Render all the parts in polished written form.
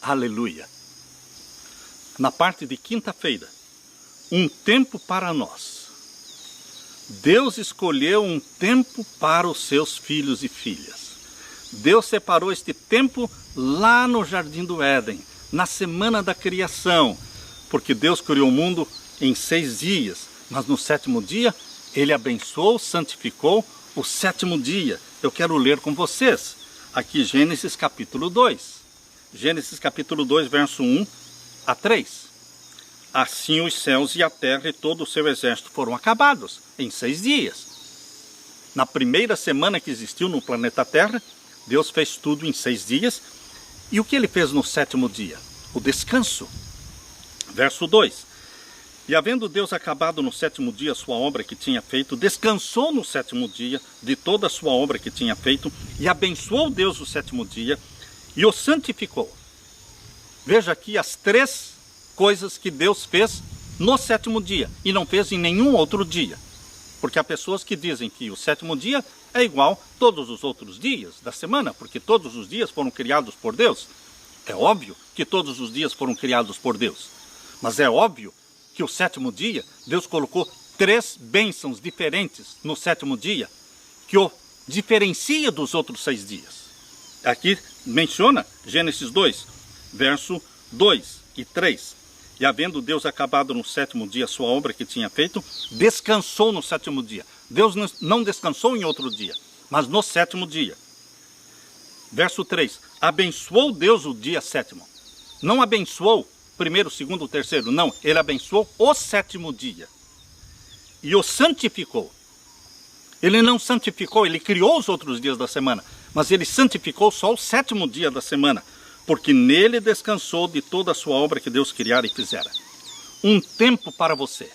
Aleluia. Na parte de quinta-feira, um tempo para nós. Deus escolheu um tempo para os seus filhos e filhas. Deus separou este tempo lá no Jardim do Éden, na semana da criação, porque Deus criou o mundo em 6 dias, mas no 7º dia Ele abençoou, santificou o 7º dia. Eu quero ler com vocês aqui Gênesis capítulo 2. Gênesis capítulo 2, verso 1 a 3. Assim os céus e a terra e todo o seu exército foram acabados em 6 dias. Na primeira semana que existiu no planeta Terra, Deus fez tudo em 6 dias. E o que Ele fez no 7º dia? O descanso. Verso 2. E havendo Deus acabado no 7º dia a sua obra que tinha feito, descansou no 7º dia de toda a sua obra que tinha feito, e abençoou Deus o 7º dia, e o santificou. Veja aqui as 3 coisas que Deus fez no 7º dia, e não fez em nenhum outro dia. Porque há pessoas que dizem que o 7º dia é igual a todos os outros dias da semana, porque todos os dias foram criados por Deus. É óbvio que todos os dias foram criados por Deus, mas é óbvio que o 7º dia, Deus colocou 3 bênçãos diferentes no 7º dia, que o diferencia dos outros 6 dias. Aqui menciona Gênesis 2, verso 2 e 3. E havendo Deus acabado no 7º dia a sua obra que tinha feito, descansou no 7º dia. Deus não descansou em outro dia, mas no 7º dia. Verso 3. Abençoou Deus o dia 7º. Não abençoou primeiro, segundo, terceiro, não. Ele abençoou o 7º dia. E o santificou. Ele não santificou, ele criou os outros dias da semana, mas ele santificou só o 7º dia da semana, porque nele descansou de toda a sua obra que Deus criara e fizera. Um tempo para você.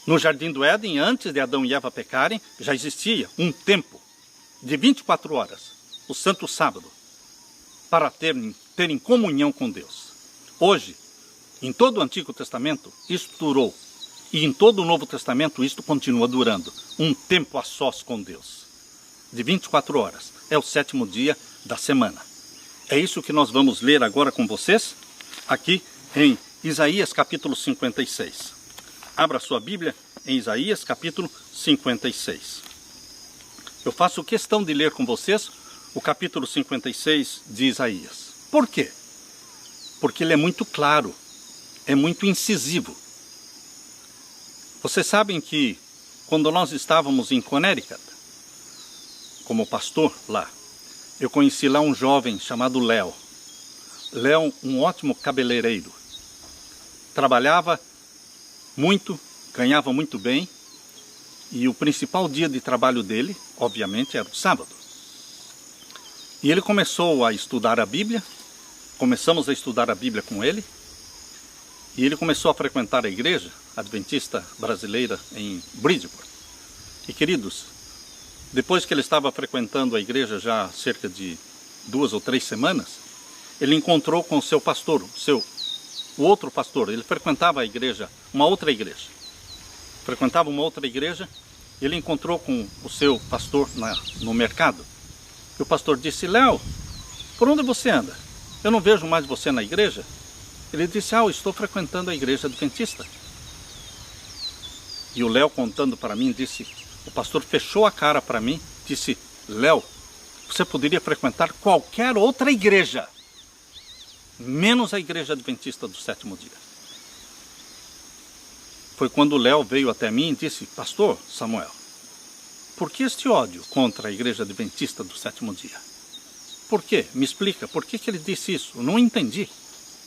No Jardim do Éden, antes de Adão e Eva pecarem, já existia um tempo de 24 horas, o Santo Sábado, para terem comunhão com Deus. Hoje, em todo o Antigo Testamento, isto durou. E em todo o Novo Testamento, isto continua durando. Um tempo a sós com Deus. De 24 horas. É o 7º dia da semana. É isso que nós vamos ler agora com vocês, aqui em Isaías capítulo 56. Abra sua Bíblia em Isaías capítulo 56. Eu faço questão de ler com vocês o capítulo 56 de Isaías. Por quê? Porque ele é muito claro, é muito incisivo. Vocês sabem que quando nós estávamos em Connecticut, como pastor lá, eu conheci lá um jovem chamado Léo. Léo, um ótimo cabeleireiro. Trabalhava muito, ganhava muito bem, e o principal dia de trabalho dele, obviamente, era o sábado. E ele começou a estudar a Bíblia, começamos a estudar a Bíblia com ele, e ele começou a frequentar a igreja adventista brasileira em Bridgeport. E queridos, depois que ele estava frequentando a igreja já há cerca de 2 ou 3 semanas, ele encontrou com o seu pastor, o outro pastor. Ele frequentava a igreja, uma outra igreja. Frequentava uma outra igreja, ele encontrou com o seu pastor no mercado. E o pastor disse: Léo, por onde você anda? Eu não vejo mais você na igreja. Ele disse: eu estou frequentando a igreja adventista. E o Léo, contando para mim, disse... O pastor fechou a cara para mim, disse: Léo, você poderia frequentar qualquer outra igreja, menos a igreja adventista do 7º dia. Foi quando o Léo veio até mim e disse: Pastor Samuel, por que este ódio contra a igreja adventista do 7º dia? Por quê? Me explica, por que ele disse isso? Eu não entendi.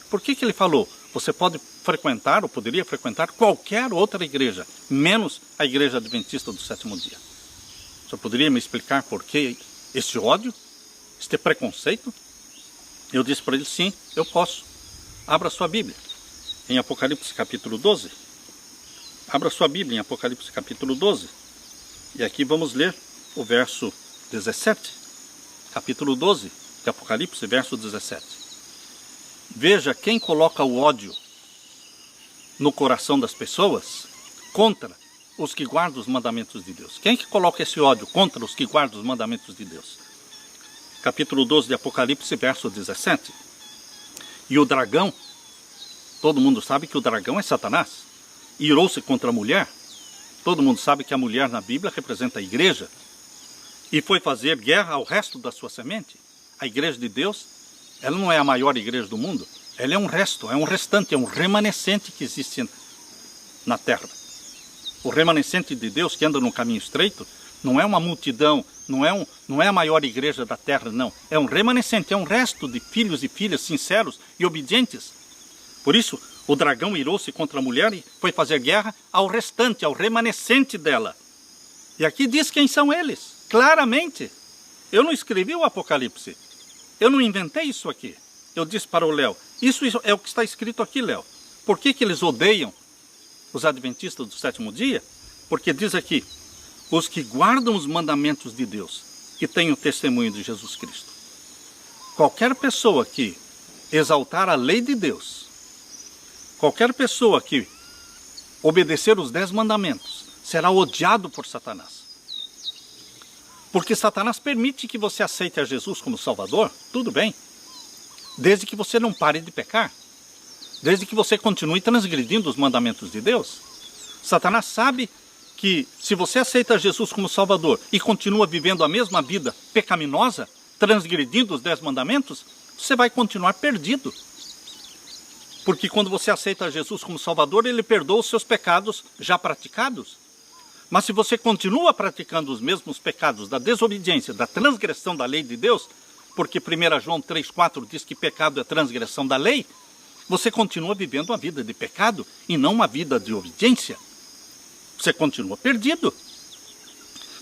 Por que ele falou: você pode frequentar, ou poderia frequentar qualquer outra igreja, menos a igreja adventista do 7º dia? Você poderia me explicar por que esse ódio, este preconceito? Eu disse para ele: sim, eu posso. Abra sua Bíblia em Apocalipse capítulo 12. Abra sua Bíblia em Apocalipse capítulo 12. E aqui vamos ler o verso 17. Capítulo 12 de Apocalipse, verso 17. Veja quem coloca o ódio no coração das pessoas contra os que guardam os mandamentos de Deus. Quem que coloca esse ódio contra os que guardam os mandamentos de Deus? capítulo 12 de Apocalipse, verso 17. E o dragão, todo mundo sabe que o dragão é Satanás, irou-se contra a mulher. Todo mundo sabe que a mulher na Bíblia representa a igreja. E foi fazer guerra ao resto da sua semente. A igreja de Deus, ela não é a maior igreja do mundo. Ela é um resto, é um restante, é um remanescente que existe na terra. O remanescente de Deus que anda no caminho estreito não é uma multidão, não é a maior igreja da terra, não. É um remanescente, é um resto de filhos e filhas sinceros e obedientes. Por isso, o dragão irou-se contra a mulher e foi fazer guerra ao restante, ao remanescente dela. E aqui diz quem são eles, claramente. Eu não escrevi o Apocalipse. Eu não inventei isso aqui. Eu disse para o Léo, isso é o que está escrito aqui, Léo. Por que eles odeiam os adventistas do sétimo dia? Porque diz aqui, os que guardam os mandamentos de Deus e têm o testemunho de Jesus Cristo. Qualquer pessoa que exaltar a lei de Deus, qualquer pessoa que obedecer os 10 mandamentos, será odiado por Satanás. Porque Satanás permite que você aceite a Jesus como Salvador, tudo bem. Desde que você não pare de pecar. Desde que você continue transgredindo os mandamentos de Deus. Satanás sabe que se você aceita Jesus como Salvador e continua vivendo a mesma vida pecaminosa, transgredindo os 10 mandamentos, você vai continuar perdido. Porque quando você aceita Jesus como Salvador, Ele perdoa os seus pecados já praticados. Mas se você continua praticando os mesmos pecados da desobediência, da transgressão da lei de Deus, porque 1 João 3,4 diz que pecado é transgressão da lei, você continua vivendo uma vida de pecado e não uma vida de obediência. Você continua perdido.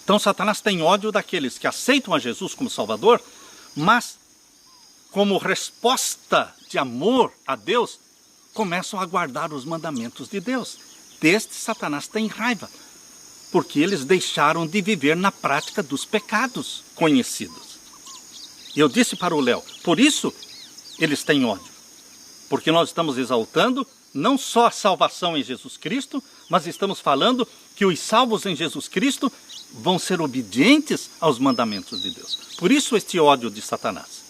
Então Satanás tem ódio daqueles que aceitam a Jesus como Salvador, mas como resposta de amor a Deus, começam a guardar os mandamentos de Deus. Destes Satanás tem raiva, porque eles deixaram de viver na prática dos pecados conhecidos. E eu disse para o Léo, por isso eles têm ódio. Porque nós estamos exaltando não só a salvação em Jesus Cristo, mas estamos falando que os salvos em Jesus Cristo vão ser obedientes aos mandamentos de Deus. Por isso este ódio de Satanás.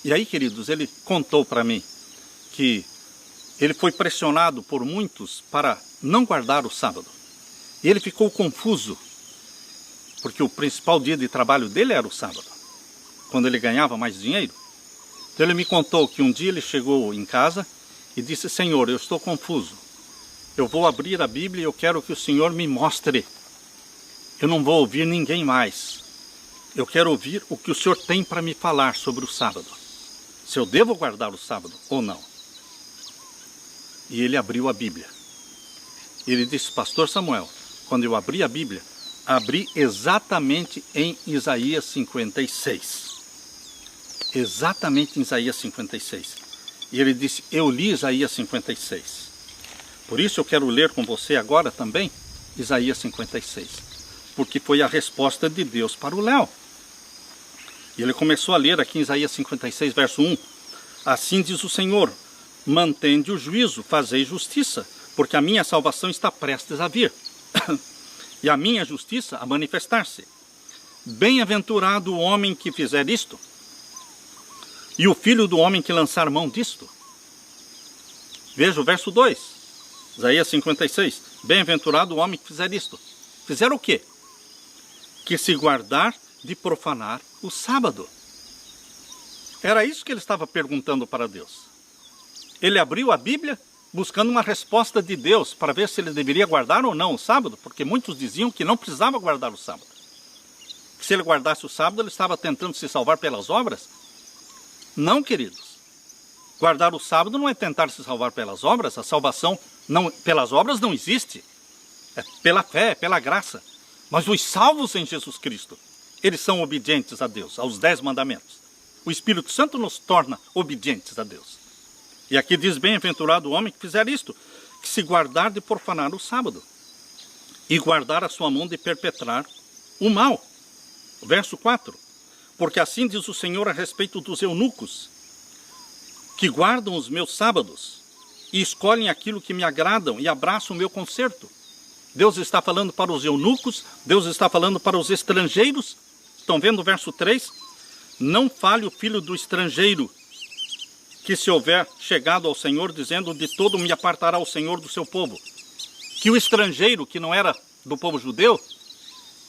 E aí, queridos, ele contou para mim que ele foi pressionado por muitos para não guardar o sábado. E ele ficou confuso, porque o principal dia de trabalho dele era o sábado, quando ele ganhava mais dinheiro. Então ele me contou que um dia ele chegou em casa e disse, Senhor, eu estou confuso. Eu vou abrir a Bíblia e eu quero que o Senhor me mostre. Eu não vou ouvir ninguém mais. Eu quero ouvir o que o Senhor tem para me falar sobre o sábado. Se eu devo guardar o sábado ou não. E ele abriu a Bíblia. Ele disse, Pastor Samuel, quando eu abri a Bíblia, abri exatamente em Isaías 56. Exatamente em Isaías 56. E ele disse, eu li Isaías 56. Por isso eu quero ler com você agora também Isaías 56. Porque foi a resposta de Deus para o Léo. E ele começou a ler aqui em Isaías 56, verso 1. Assim diz o Senhor, mantende o juízo, fazei justiça, porque a minha salvação está prestes a vir. E a minha justiça a manifestar-se. Bem-aventurado o homem que fizer isto, e o filho do homem que lançar mão disto. Veja o verso 2, Isaías 56. Bem-aventurado o homem que fizer isto. Fizer o quê? Que se guardar de profanar o sábado. Era isso que ele estava perguntando para Deus. Ele abriu a Bíblia buscando uma resposta de Deus para ver se ele deveria guardar ou não o sábado, porque muitos diziam que não precisava guardar o sábado. Que se ele guardasse o sábado, ele estava tentando se salvar pelas obras. Não, queridos. Guardar o sábado não é tentar se salvar pelas obras. A salvação não, pelas obras não existe. É pela fé, é pela graça. Mas os salvos em Jesus Cristo, eles são obedientes a Deus, aos 10 mandamentos. O Espírito Santo nos torna obedientes a Deus. E aqui diz, bem-aventurado o homem que fizer isto, que se guardar de profanar o sábado, e guardar a sua mão de perpetrar o mal. Verso 4. Porque assim diz o Senhor a respeito dos eunucos, que guardam os meus sábados, e escolhem aquilo que me agradam, e abraçam o meu conserto. Deus está falando para os eunucos, Deus está falando para os estrangeiros. Estão vendo o verso 3? Não fale o filho do estrangeiro, que se houver chegado ao Senhor, dizendo, de todo me apartará o Senhor do seu povo. Que o estrangeiro, que não era do povo judeu,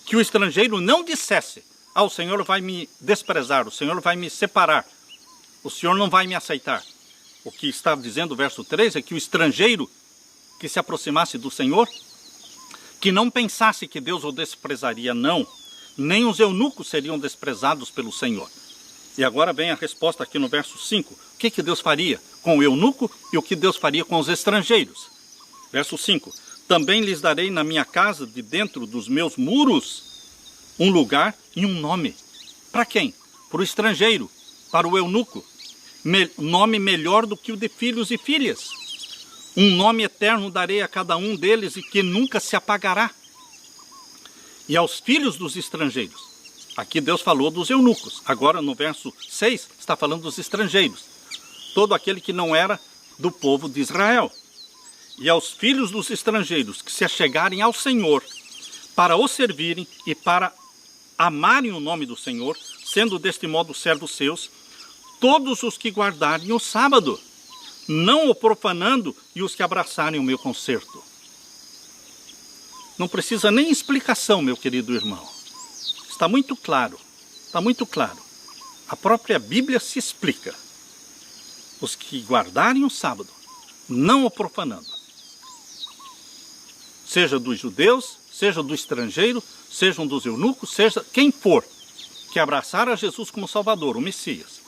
que o estrangeiro não dissesse, o Senhor vai me desprezar, o Senhor vai me separar, o Senhor não vai me aceitar. O que está dizendo o verso 3 é que o estrangeiro que se aproximasse do Senhor, que não pensasse que Deus o desprezaria, não, nem os eunucos seriam desprezados pelo Senhor. E agora vem a resposta aqui no verso 5. O que Deus faria com o eunuco e o que Deus faria com os estrangeiros? Verso 5. Também lhes darei na minha casa, de dentro dos meus muros, um lugar e um nome. Para quem? Para o estrangeiro, para o eunuco. Nome melhor do que o de filhos e filhas. Um nome eterno darei a cada um deles e que nunca se apagará. E aos filhos dos estrangeiros. Aqui Deus falou dos eunucos. Agora no verso 6 está falando dos estrangeiros. Todo aquele que não era do povo de Israel. E aos filhos dos estrangeiros que se achegarem ao Senhor para o servirem e para amarem o nome do Senhor, sendo deste modo servos seus, todos os que guardarem o sábado, não o profanando, e os que abraçarem o meu concerto. Não precisa nem explicação, meu querido irmão. Está muito claro, está muito claro. A própria Bíblia se explica. Os que guardarem o sábado, não o profanando. Seja dos judeus, seja do estrangeiro, sejam dos eunucos, seja quem for, que abraçar a Jesus como Salvador, o Messias,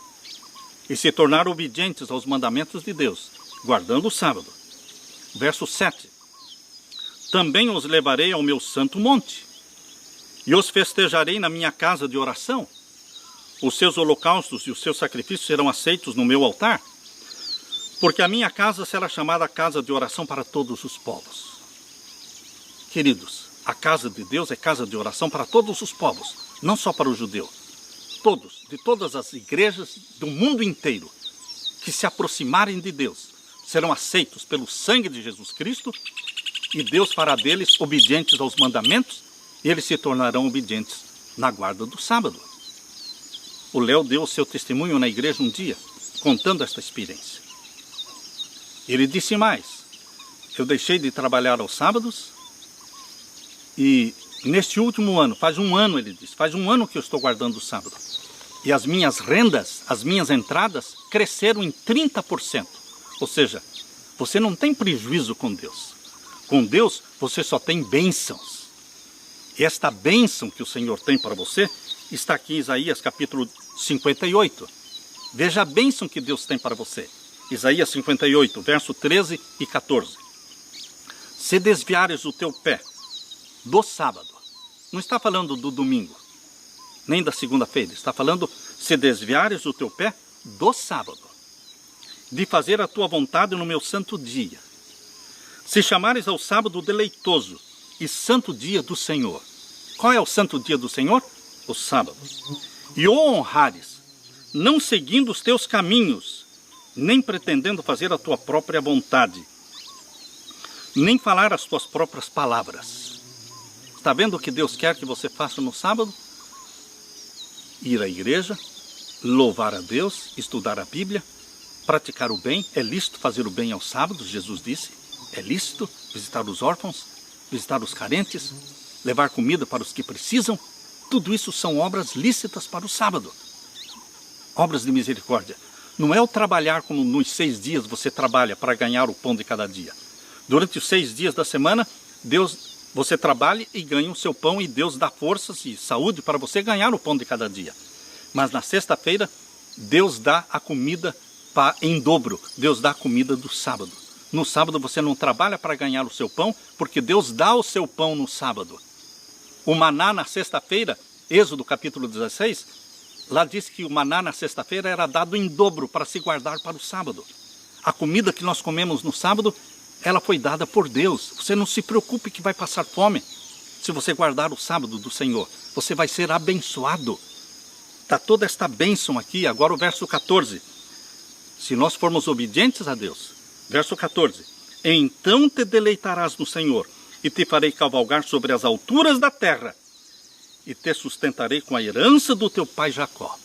e se tornar obedientes aos mandamentos de Deus, guardando o sábado. Verso 7. Também os levarei ao meu santo monte, e os festejarei na minha casa de oração. Os seus holocaustos e os seus sacrifícios serão aceitos no meu altar, porque a minha casa será chamada casa de oração para todos os povos. Queridos, a casa de Deus é casa de oração para todos os povos, não só para o judeu. Todos, de todas as igrejas do mundo inteiro, que se aproximarem de Deus, serão aceitos pelo sangue de Jesus Cristo, e Deus fará deles obedientes aos mandamentos, e eles se tornarão obedientes na guarda do sábado. O Léo deu o seu testemunho na igreja um dia, contando esta experiência. Ele disse mais: eu deixei de trabalhar aos sábados, e neste último ano, faz um ano, ele disse, faz um ano que eu estou guardando o sábado. E as minhas rendas, as minhas entradas, cresceram em 30%. Ou seja, você não tem prejuízo com Deus. Com Deus, você só tem bênçãos. E esta bênção que o Senhor tem para você, está aqui em Isaías capítulo 58. Veja a bênção que Deus tem para você. Isaías 58, verso 13 e 14. Se desviares o teu pé do sábado, não está falando do domingo, nem da segunda-feira, está falando se desviares o teu pé do sábado, de fazer a tua vontade no meu santo dia, se chamares ao sábado deleitoso e santo dia do Senhor. Qual é o santo dia do Senhor? O sábado. E o honrares, não seguindo os teus caminhos, nem pretendendo fazer a tua própria vontade, nem falar as tuas próprias palavras. Está vendo o que Deus quer que você faça no sábado? Ir à igreja, louvar a Deus, estudar a Bíblia, praticar o bem. É lícito fazer o bem aos sábados, Jesus disse. É lícito visitar os órfãos, visitar os carentes, levar comida para os que precisam. Tudo isso são obras lícitas para o sábado. Obras de misericórdia. Não é o trabalhar como nos 6 dias você trabalha para ganhar o pão de cada dia. Durante os 6 dias da semana, você trabalha e ganha o seu pão, e Deus dá forças e saúde para você ganhar o pão de cada dia. Mas na sexta-feira, Deus dá a comida em dobro. Deus dá a comida do sábado. No sábado você não trabalha para ganhar o seu pão, porque Deus dá o seu pão no sábado. O maná na sexta-feira, Êxodo capítulo 16, lá diz que o maná na sexta-feira era dado em dobro para se guardar para o sábado. A comida que nós comemos no sábado, ela foi dada por Deus. Você não se preocupe que vai passar fome. Se você guardar o sábado do Senhor, você vai ser abençoado. Está toda esta bênção aqui. Agora o verso 14. Se nós formos obedientes a Deus. Verso 14. Então te deleitarás no Senhor, e te farei cavalgar sobre as alturas da terra, e te sustentarei com a herança do teu pai Jacó.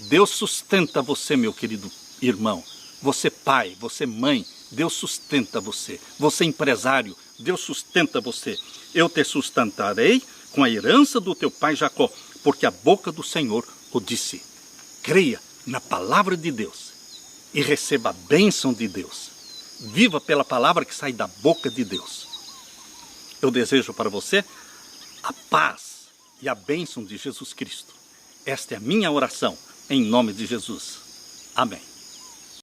Deus sustenta você, meu querido irmão. Você pai, você mãe, Deus sustenta você. Você empresário, Deus sustenta você. Eu te sustentarei com a herança do teu pai Jacó, porque a boca do Senhor o disse. Creia na palavra de Deus e receba a bênção de Deus. Viva pela palavra que sai da boca de Deus. Eu desejo para você a paz e a bênção de Jesus Cristo. Esta é a minha oração, em nome de Jesus. Amém.